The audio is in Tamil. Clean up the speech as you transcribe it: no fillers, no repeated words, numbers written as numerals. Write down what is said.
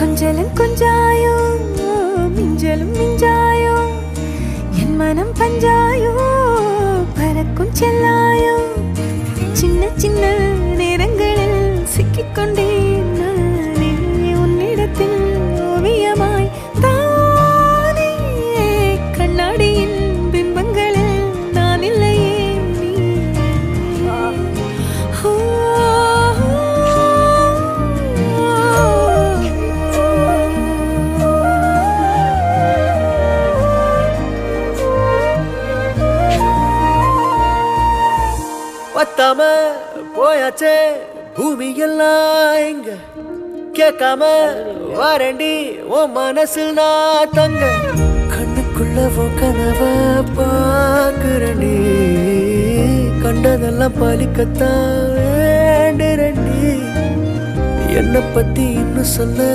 கொஞ்சலும் கொஞ்சாயோ மிஞ்சலும் மிஞ்சாயோ என் மனம் பஞ்சாயோ பறக்கும் செல்லாயோ சின்ன சின்ன நேரங்களில் சிக்கிக்கொண்டேன் நானே உன்னிடத்தில் ஓவியமாய் தானே கண்ணாடியின் பிம்பங்களில் நான் இல்லையே பத்தாம போயாச்சே பூமி எல்லாம் இங்க கேட்காம வாரண்டி உன் மனசில் நான் தங்க கண்ணுக்குள்ள உன் கனவ பாக்குறண்டி கண்டதெல்லாம் பலிக்கத்தான் வேண்டுறண்டி என்னை பத்தி இன்னும் சொல்ல